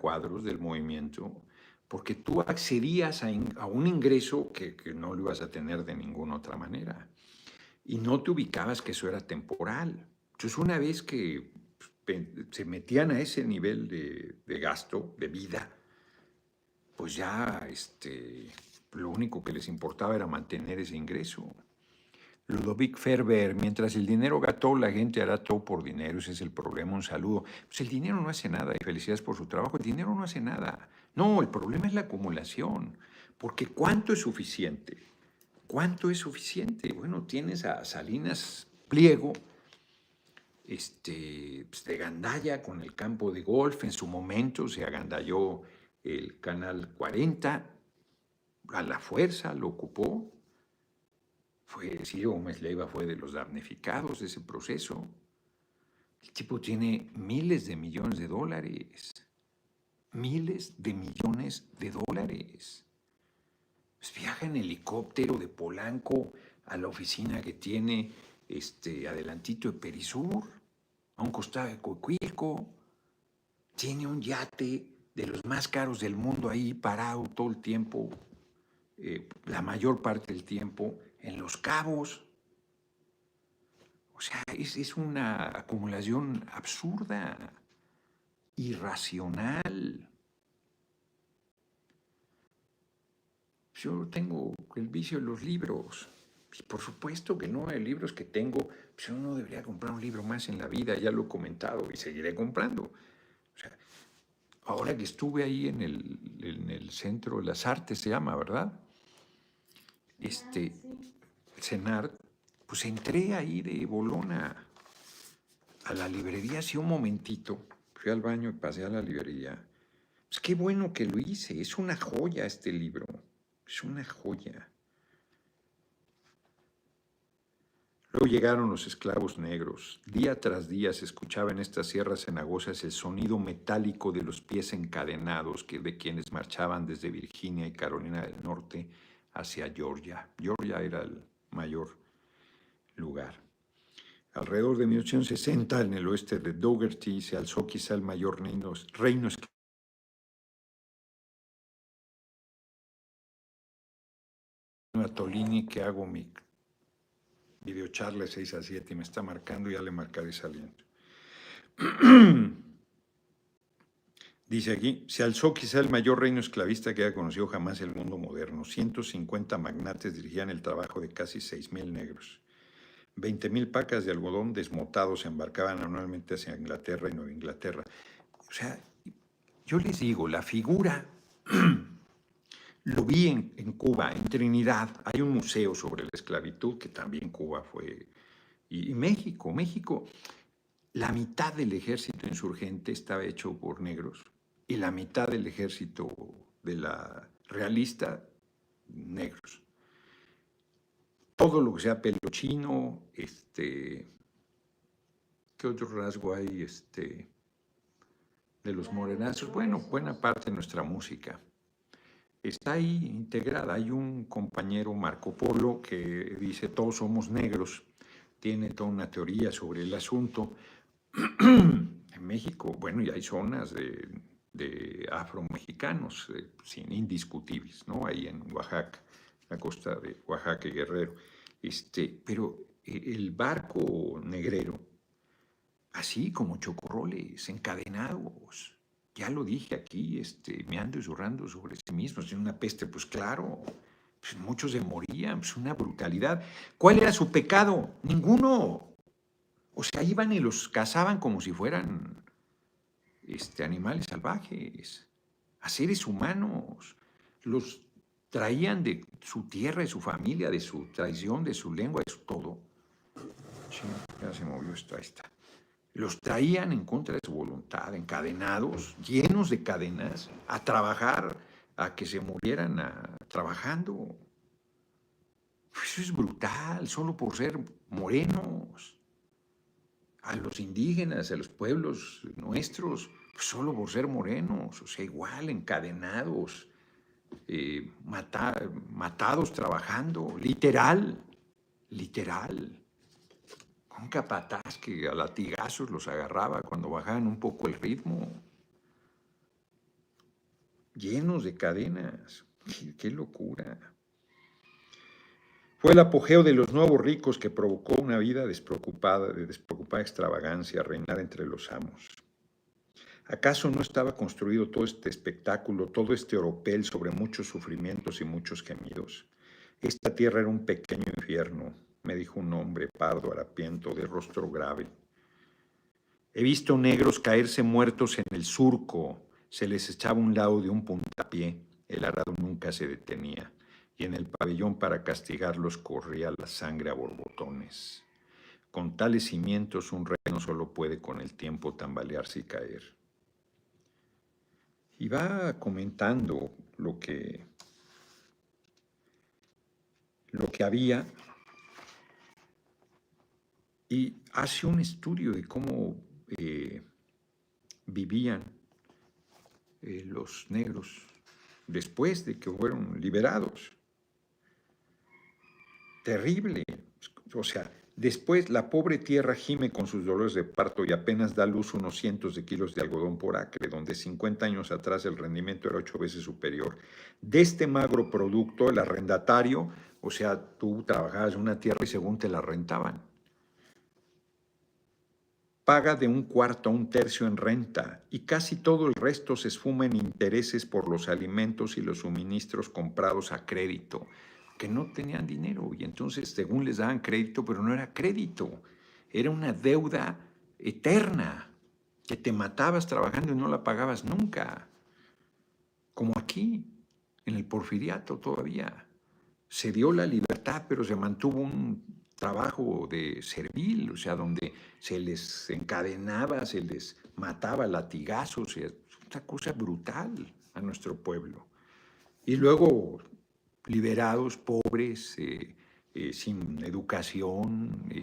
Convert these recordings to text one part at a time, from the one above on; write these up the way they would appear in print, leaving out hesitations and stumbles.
cuadros del movimiento, porque tú accedías a un ingreso que no lo ibas a tener de ninguna otra manera. Y no te ubicabas que eso era temporal. Entonces, una vez que se metían a ese nivel de gasto, de vida, pues ya lo único que les importaba era mantener ese ingreso. Ludovic Ferber, mientras el dinero gató, la gente hará todo por dinero, ese es el problema, un saludo. Pues el dinero no hace nada y felicidades por su trabajo, el dinero no hace nada. No, el problema es la acumulación, porque ¿cuánto es suficiente? ¿Cuánto es suficiente? Bueno, tienes a Salinas Pliego, pues de gandalla con el campo de golf, en su momento se agandalló el Canal 40, a la fuerza lo ocupó, Ciro Gómez Leiva fue de los damnificados de ese proceso. El tipo tiene miles de millones de dólares, miles de millones de dólares. Pues viaja en helicóptero de Polanco a la oficina que tiene adelantito de Perisur, a un costado de Coicuilco. Tiene un yate de los más caros del mundo ahí parado todo el tiempo, la mayor parte del tiempo, en Los Cabos. O sea, es una acumulación absurda, irracional. Yo tengo el vicio de los libros. Y por supuesto que no hay libros que tengo. Pues yo no debería comprar un libro más en la vida, ya lo he comentado y seguiré comprando. O sea, ahora que estuve ahí en el Centro de las Artes, se llama, ¿verdad? El CENART, pues entré ahí de bolona a la librería hace un momentito. Fui al baño y pasé a la librería. Pues qué bueno que lo hice. Es una joya este libro. Es una joya. Luego llegaron los esclavos negros. Día tras día se escuchaba en estas sierras cenagosas el sonido metálico de los pies encadenados de quienes marchaban desde Virginia y Carolina del Norte hacia Georgia. Georgia era el mayor lugar. Alrededor de 1860, en el oeste de Dougherty, se alzó quizá el mayor reino a Tolini, que hago mi videocharla de 6 a 7 y me está marcando, ya le marcaré saliendo. Dice aquí, se alzó quizá el mayor reino esclavista que haya conocido jamás el mundo moderno. 150 magnates dirigían el trabajo de casi 6,000 negros. 20,000 pacas de algodón desmotados se embarcaban anualmente hacia Inglaterra y Nueva Inglaterra. O sea, yo les digo, la figura, lo vi en Cuba, en Trinidad. Hay un museo sobre la esclavitud, que también Cuba fue, y México. México, la mitad del ejército insurgente estaba hecho por negros y la mitad del ejército de la realista, negros. Todo lo que sea pelo chino, ¿qué otro rasgo hay de los morenazos? Bueno, buena parte de nuestra música está ahí integrada. Hay un compañero, Marco Polo, que dice todos somos negros, tiene toda una teoría sobre el asunto. En México, bueno, y hay zonas de afromexicanos, indiscutibles, ¿no? Ahí en Oaxaca, la costa de Oaxaca y Guerrero. Pero el barco negrero, así como chocorroles, encadenados, ya lo dije aquí, meando y zurrando sobre sí mismos, tiene una peste, pues claro, pues muchos se morían, pues una brutalidad. ¿Cuál era su pecado? Ninguno. O sea, iban y los cazaban como si fueran animales salvajes, a seres humanos. Los traían de su tierra, de su familia, de su tradición, de su lengua, de su todo. Sí, ya se movió esto, ahí está. Los traían en contra de su voluntad, encadenados, llenos de cadenas, a trabajar, a que se murieran trabajando. Eso es brutal, solo por ser morenos. A los indígenas, a los pueblos nuestros, pues solo por ser morenos, o sea, igual, encadenados, matados trabajando, literal, literal. Un capataz que a latigazos los agarraba cuando bajaban un poco el ritmo. llenos de cadenas. ¡Qué locura! Fue el apogeo de los nuevos ricos que provocó una vida despreocupada, de despreocupada extravagancia, reinar entre los amos. ¿Acaso no estaba construido todo este espectáculo, todo este oropel sobre muchos sufrimientos y muchos gemidos? Esta tierra era un pequeño infierno, me dijo un hombre pardo, harapiento, de rostro grave. He visto negros caerse muertos en el surco, se les echaba un lado de un puntapié, el arado nunca se detenía, y en el pabellón para castigarlos corría la sangre a borbotones. Con tales cimientos un reino solo puede con el tiempo tambalearse y caer. Y va comentando lo que había y hace un estudio de cómo vivían los negros después de que fueron liberados. Terrible. O sea, después la pobre tierra gime con sus dolores de parto y apenas da luz unos cientos de kilos de algodón por acre, donde 50 años atrás el rendimiento era 8 veces superior. De este magro producto, el arrendatario, o sea, tú trabajabas en una tierra y según te la rentaban, paga de un cuarto a un tercio en renta y casi todo el resto se esfuma en intereses por los alimentos y los suministros comprados a crédito, que no tenían dinero y entonces según les daban crédito, pero no era crédito, era una deuda eterna que te matabas trabajando y no la pagabas nunca, como aquí, en el Porfiriato todavía. Se dio la libertad, pero se mantuvo un trabajo de servil, o sea, donde se les encadenaba, se les mataba a latigazos, es una cosa brutal a nuestro pueblo. Y luego liberados, pobres, sin educación,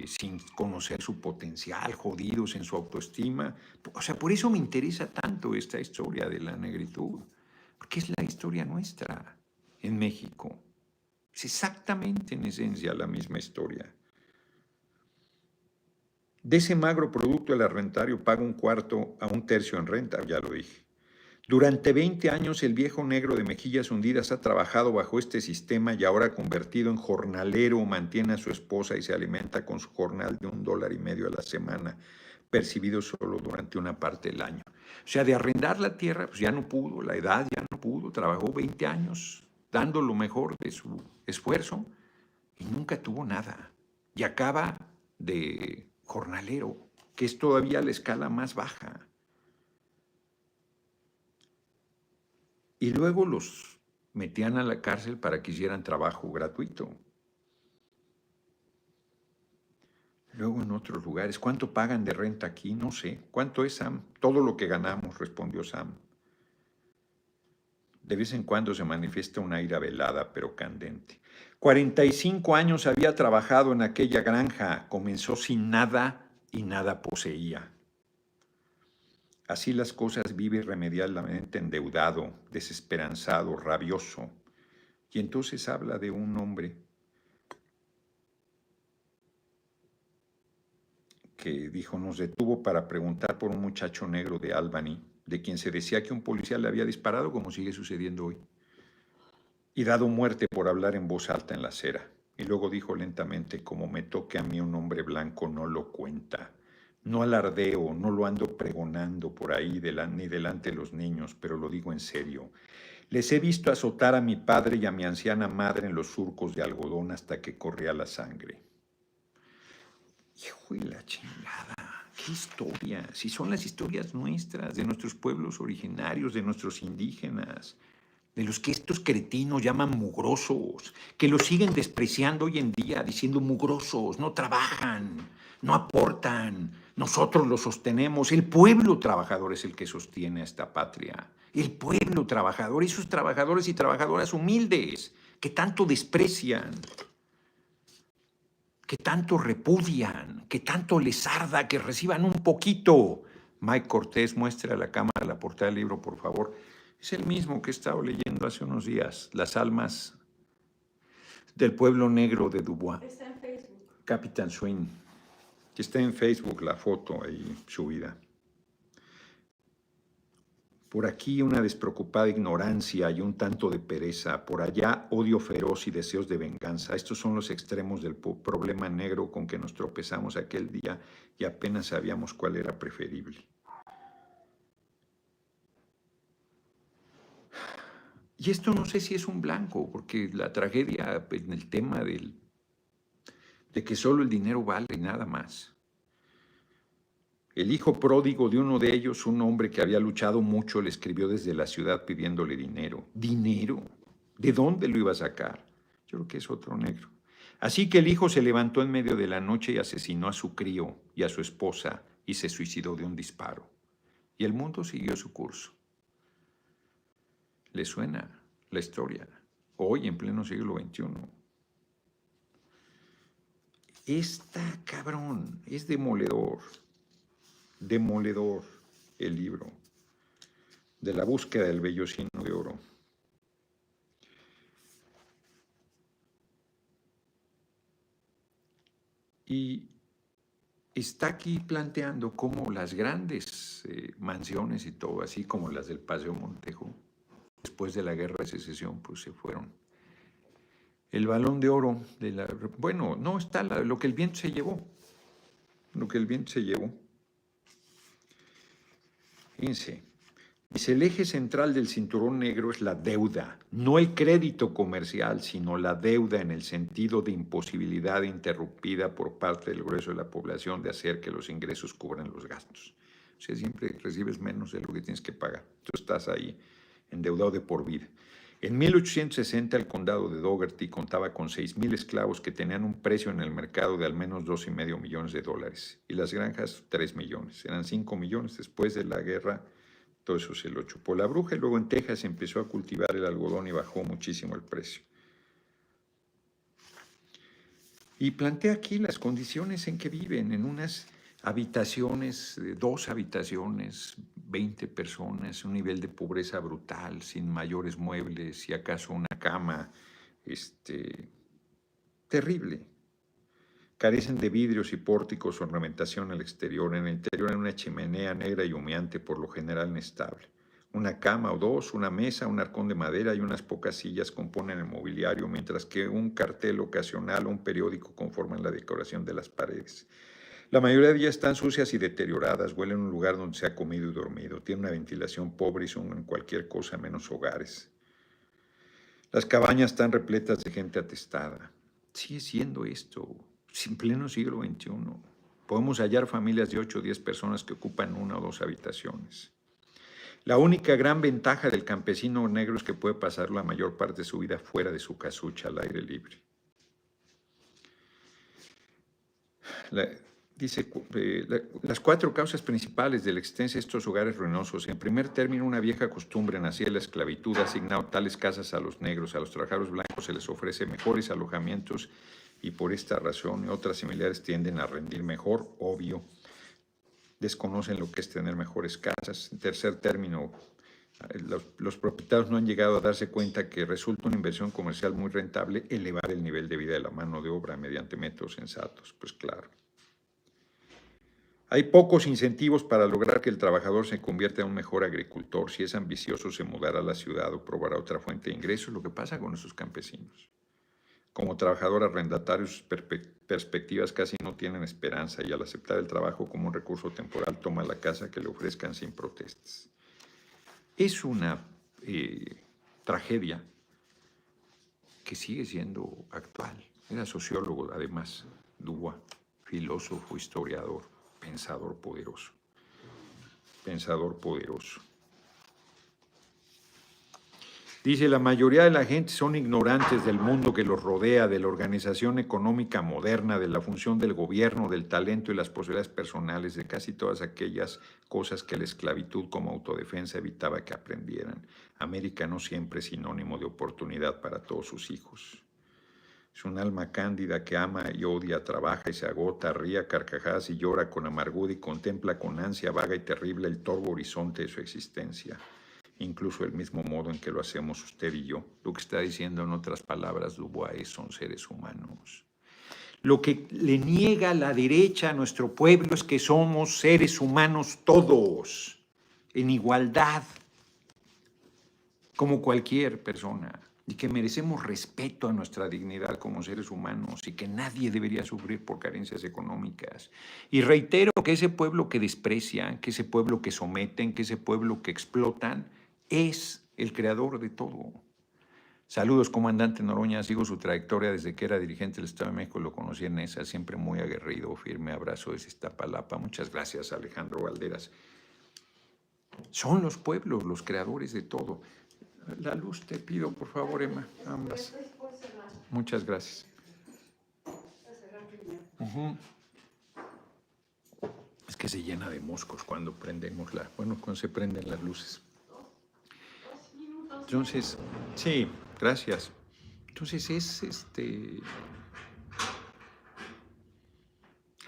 sin conocer su potencial, jodidos en su autoestima. O sea, por eso me interesa tanto esta historia de la negritud, porque es la historia nuestra en México. Es exactamente en esencia la misma historia. De ese magro producto el arrendatario paga un cuarto a un tercio en renta, ya lo dije. Durante 20 años el viejo negro de mejillas hundidas ha trabajado bajo este sistema y ahora convertido en jornalero mantiene a su esposa y se alimenta con su jornal de $1.50 a la semana, percibido solo durante una parte del año. O sea, de arrendar la tierra, pues ya no pudo, la edad ya no pudo, trabajó 20 años dando lo mejor de su esfuerzo y nunca tuvo nada. Y acaba de jornalero, que es todavía la escala más baja. Y luego los metían a la cárcel para que hicieran trabajo gratuito. Luego en otros lugares, ¿cuánto pagan de renta aquí? No sé. ¿Cuánto es, Sam? Todo lo que ganamos, respondió Sam. De vez en cuando se manifiesta una ira velada, pero candente. 45 años había trabajado en aquella granja, comenzó sin nada y nada poseía. Así las cosas, vive irremediablemente endeudado, desesperanzado, rabioso. Y entonces habla de un hombre que dijo, nos detuvo para preguntar por un muchacho negro de Albany, de quien se decía que un policía le había disparado, como sigue sucediendo hoy, y dado muerte por hablar en voz alta en la acera. Y luego dijo lentamente, como me toque a mí un hombre blanco, no lo cuenta. No alardeo, no lo ando pregonando por ahí ni delante de los niños, pero lo digo en serio. Les he visto azotar a mi padre y a mi anciana madre en los surcos de algodón hasta que corría la sangre. Hijo de la chingada, qué historia. Si son las historias nuestras, de nuestros pueblos originarios, de nuestros indígenas, de los que estos cretinos llaman mugrosos, que los siguen despreciando hoy en día, diciendo mugrosos, no trabajan, no aportan, nosotros los sostenemos. El pueblo trabajador es el que sostiene a esta patria. El pueblo trabajador, esos trabajadores y trabajadoras humildes que tanto desprecian, que tanto repudian, que tanto les arda, que reciban un poquito. Mike Cortés, muestra a la cámara la portada del libro, por favor. Es el mismo que he estado leyendo hace unos días, Las almas del pueblo negro de Dubois. Está en Facebook. Capitán Swing. Está en Facebook la foto ahí subida. Por aquí una despreocupada ignorancia y un tanto de pereza, por allá odio feroz y deseos de venganza. Estos son los extremos del problema negro con que nos tropezamos aquel día y apenas sabíamos cuál era preferible. Y esto no sé si es un blanco, porque la tragedia en el tema de que solo el dinero vale y nada más. El hijo pródigo de uno de ellos, un hombre que había luchado mucho, le escribió desde la ciudad pidiéndole dinero. ¿Dinero? ¿De dónde lo iba a sacar? Yo creo que es otro negro. Así que el hijo se levantó en medio de la noche y asesinó a su crío y a su esposa y se suicidó de un disparo. Y el mundo siguió su curso. ¿Le suena la historia? Hoy, en pleno siglo XXI. Está cabrón, es demoledor. Demoledor el libro de la búsqueda del vellocino de oro. Y está aquí planteando cómo las grandes mansiones y todo, así como las del Paseo Montejo, después de la Guerra de Secesión, pues se fueron. El Balón de Oro de la... Bueno, no está lo que el viento se llevó. Lo que el viento se llevó. Fíjense, dice, el eje central del cinturón negro es la deuda, no el crédito comercial, sino la deuda en el sentido de imposibilidad interrumpida por parte del grueso de la población de hacer que los ingresos cubran los gastos. O sea, siempre recibes menos de lo que tienes que pagar. Tú estás ahí endeudado de por vida. En 1860 el condado de Dougherty contaba con 6,000 esclavos que tenían un precio en el mercado de al menos $2,5 millones y las granjas 3 millones. Eran 5 millones después de la guerra, todo eso se lo chupó la bruja y luego en Texas empezó a cultivar el algodón y bajó muchísimo el precio. Y plantea aquí las condiciones en que viven, en unas habitaciones, 2 habitaciones, 20 personas, un nivel de pobreza brutal, sin mayores muebles, si acaso una cama, terrible. Carecen de vidrios y pórticos, ornamentación al exterior. En el interior hay una chimenea negra y humeante, por lo general inestable. Una cama o 2, una mesa, un arcón de madera y unas pocas sillas componen el mobiliario, mientras que un cartel ocasional o un periódico conforman la decoración de las paredes. La mayoría de ellas están sucias y deterioradas, huelen en un lugar donde se ha comido y dormido, tienen una ventilación pobre y son cualquier cosa menos hogares. Las cabañas están repletas de gente atestada. Sigue siendo esto, en pleno siglo XXI. Podemos hallar familias de 8 o 10 personas que ocupan 1 o 2 habitaciones. La única gran ventaja del campesino negro es que puede pasar la mayor parte de su vida fuera de su casucha, al aire libre. Dice, las 4 causas principales de la existencia de estos hogares ruinosos. En primer término, una vieja costumbre nacida de la esclavitud ha asignado tales casas a los negros. A los trabajadores blancos se les ofrece mejores alojamientos y por esta razón y otras similares tienden a rendir mejor, obvio. Desconocen lo que es tener mejores casas. En tercer término, los propietarios no han llegado a darse cuenta que resulta una inversión comercial muy rentable elevar el nivel de vida de la mano de obra mediante métodos sensatos. Pues claro. Hay pocos incentivos para lograr que el trabajador se convierta en un mejor agricultor. Si es ambicioso, se mudará a la ciudad o probará otra fuente de ingresos, lo que pasa con esos campesinos. Como trabajador arrendatario, sus perspectivas casi no tienen esperanza y al aceptar el trabajo como un recurso temporal, toma la casa que le ofrezcan sin protestas. Es una tragedia que sigue siendo actual. Era sociólogo, además, Dubois, filósofo, historiador, pensador poderoso. Pensador poderoso. Dice, la mayoría de la gente son ignorantes del mundo que los rodea, de la organización económica moderna, de la función del gobierno, del talento y las posibilidades personales, de casi todas aquellas cosas que la esclavitud como autodefensa evitaba que aprendieran. América no siempre es sinónimo de oportunidad para todos sus hijos. Es un alma cándida que ama y odia, trabaja y se agota, ríe a carcajadas y llora con amargura y contempla con ansia vaga y terrible el torvo horizonte de su existencia. Incluso el mismo modo en que lo hacemos usted y yo. Lo que está diciendo en otras palabras Dubois son seres humanos. Lo que le niega la derecha a nuestro pueblo es que somos seres humanos todos, en igualdad. como cualquier persona, y que merecemos respeto a nuestra dignidad como seres humanos y que nadie debería sufrir por carencias económicas. Y reitero que ese pueblo que desprecian, que ese pueblo que someten, que ese pueblo que explotan, es el creador de todo. Saludos, comandante Noroña. Sigo su trayectoria desde que era dirigente del Estado de México. Lo conocí en esa, siempre muy aguerrido, firme. Abrazo desde Iztapalapa. Muchas gracias, Alejandro Valderas. Son los pueblos los creadores de todo. La luz te pido, por favor, Emma, ambas. Muchas gracias. Uh-huh. Es que se llena de moscos cuando prendemos cuando se prenden las luces. Entonces, sí, gracias. Entonces es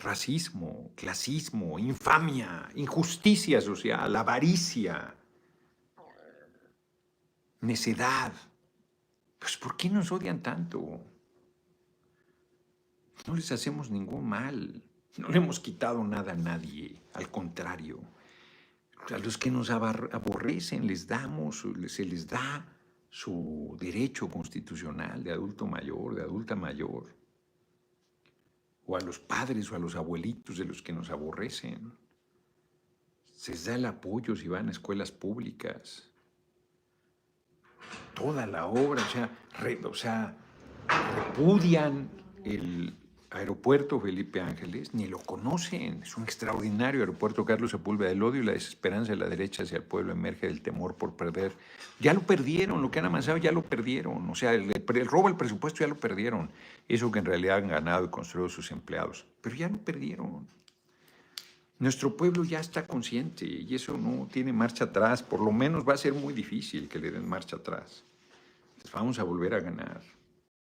racismo, clasismo, infamia, injusticia social, avaricia, necedad. Pues ¿por qué nos odian tanto? No les hacemos ningún mal, no le hemos quitado nada a nadie, al contrario. A los que nos aborrecen se les da su derecho constitucional de adulto mayor, de adulta mayor, o a los padres o a los abuelitos de los que nos aborrecen. Se les da el apoyo si van a escuelas públicas. Toda la obra, o sea, repudian el aeropuerto Felipe Ángeles, ni lo conocen. Es un extraordinario aeropuerto. Carlos Sepúlveda. El odio y la desesperanza de la derecha hacia el pueblo emerge del temor por perder. Ya lo perdieron, lo que han avanzado ya lo perdieron. O sea, el robo al presupuesto ya lo perdieron. Eso que en realidad han ganado y construido sus empleados. Pero ya lo perdieron. Nuestro pueblo ya está consciente y eso no tiene marcha atrás. Por lo menos va a ser muy difícil que le den marcha atrás. Les vamos a volver a ganar.